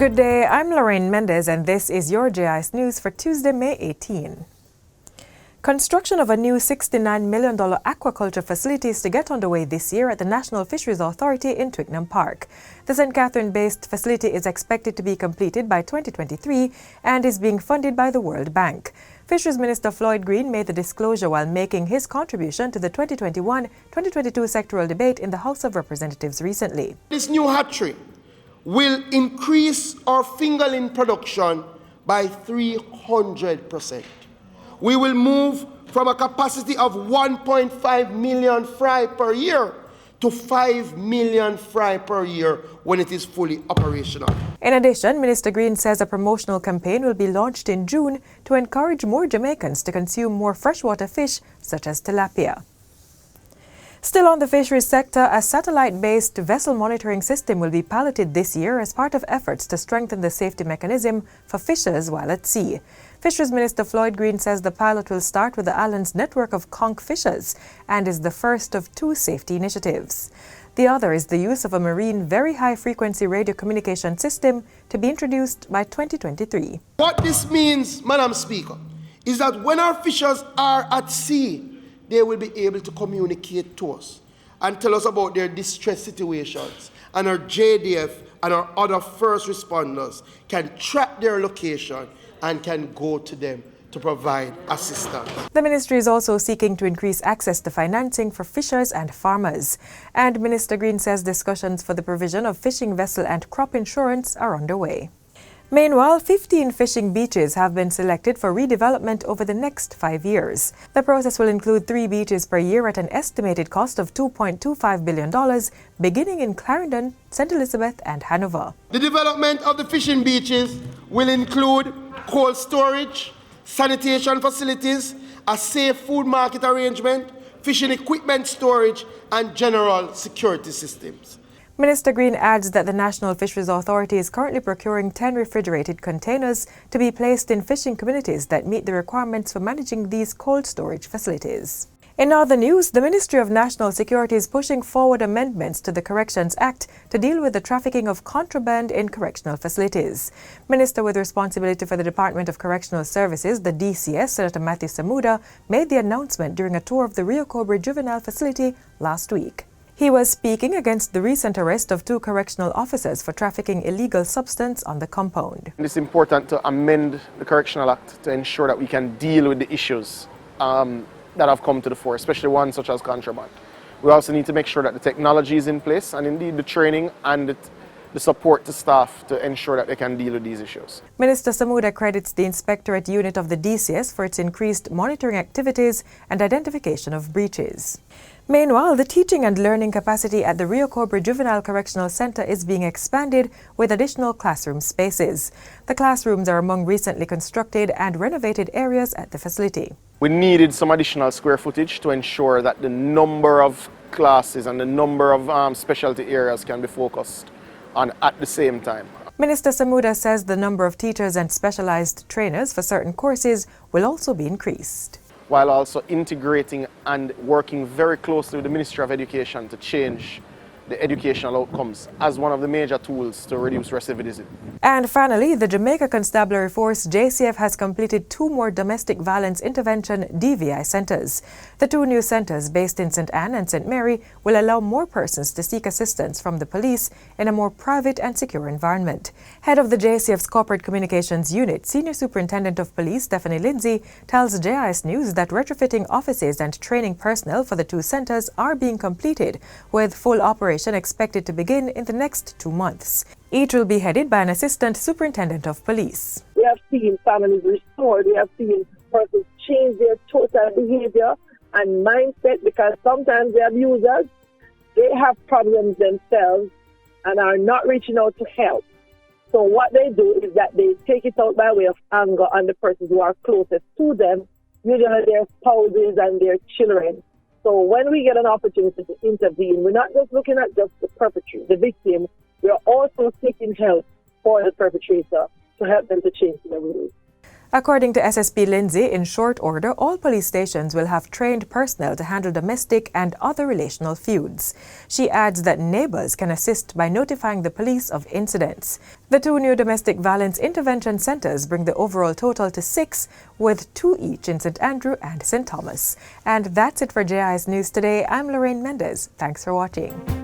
Good day, I'm Lorraine Mendez and this is your JIS News for Tuesday, May 18. Construction of a new $69 million aquaculture facility is to get underway this year at the National Fisheries Authority in Twickenham Park. The St. Catherine-based facility is expected to be completed by 2023 and is being funded by the World Bank. Fisheries Minister Floyd Green made the disclosure while making his contribution to the 2021-2022 sectoral debate in the House of Representatives recently. This new hatchery will increase our fingerling production by 300%. We will move from a capacity of 1.5 million fry per year to 5 million fry per year when it is fully operational. In addition, Minister Green says a promotional campaign will be launched in June to encourage more Jamaicans to consume more freshwater fish such as tilapia. Still on the fisheries sector, a satellite-based vessel monitoring system will be piloted this year as part of efforts to strengthen the safety mechanism for fishers while at sea. Fisheries Minister Floyd Green says the pilot will start with the island's network of conch fishers and is the first of two safety initiatives. The other is the use of a marine very high-frequency radio communication system to be introduced by 2023. What this means, Madam Speaker, is that when our fishers are at sea, they will be able to communicate to us and tell us about their distress situations. And our JDF and our other first responders can track their location and can go to them to provide assistance. The ministry is also seeking to increase access to financing for fishers and farmers. And Minister Green says discussions for the provision of fishing vessel and crop insurance are underway. Meanwhile, 15 fishing beaches have been selected for redevelopment over the next 5 years. The process will include 3 beaches per year at an estimated cost of $2.25 billion, beginning in Clarendon, St. Elizabeth and Hanover. The development of the fishing beaches will include cold storage, sanitation facilities, a safe food market arrangement, fishing equipment storage, and general security systems. Minister Green adds that the National Fisheries Authority is currently procuring 10 refrigerated containers to be placed in fishing communities that meet the requirements for managing these cold storage facilities. In other news, the Ministry of National Security is pushing forward amendments to the Corrections Act to deal with the trafficking of contraband in correctional facilities. Minister with responsibility for the Department of Correctional Services, the DCS, Senator Matthew Samuda, made the announcement during a tour of the Rio Cobre Juvenile Facility last week. He was speaking against the recent arrest of 2 correctional officers for trafficking illegal substance on the compound. It's important to amend the Correctional Act to ensure that we can deal with the issues that have come to the fore, especially ones such as contraband. We also need to make sure that the technology is in place and indeed the training and the support to staff to ensure that they can deal with these issues. Minister Samuda credits the Inspectorate Unit of the DCS for its increased monitoring activities and identification of breaches. Meanwhile, the teaching and learning capacity at the Rio Cobre Juvenile Correctional Center is being expanded with additional classroom spaces. The classrooms are among recently constructed and renovated areas at the facility. We needed some additional square footage to ensure that the number of classes and the number of specialty areas can be focused on at the same time. Minister Samuda says the number of teachers and specialized trainers for certain courses will also be increased, while also integrating and working very closely with the Ministry of Education to change the educational outcomes as one of the major tools to reduce recidivism. And finally, the Jamaica Constabulary Force JCF has completed 2 more domestic violence intervention DVI centers. The 2 new centers, based in St. Anne and St. Mary, will allow more persons to seek assistance from the police in a more private and secure environment. Head of the JCF's Corporate Communications Unit, Senior Superintendent of Police Stephanie Lindsay, tells JIS News that retrofitting offices and training personnel for the 2 centers are being completed, with full operation expected to begin in the next 2 months. Each will be headed by an Assistant Superintendent of Police. We have seen families restored. We have seen persons change their total behavior and mindset, because sometimes the abusers, they have problems themselves and are not reaching out to help. So what they do is that they take it out by way of anger on the persons who are closest to them, usually their spouses and their children. So when we get an opportunity to intervene, we're not just looking at just the perpetrator, the victim, we are also seeking help for the perpetrator to help them to change their ways. According to SSP Lindsay, in short order, all police stations will have trained personnel to handle domestic and other relational feuds. She adds that neighbors can assist by notifying the police of incidents. The 2 new domestic violence intervention centers bring the overall total to 6, with 2 each in St. Andrew and St. Thomas. And that's it for JIS News today. I'm Lorraine Mendez. Thanks for watching.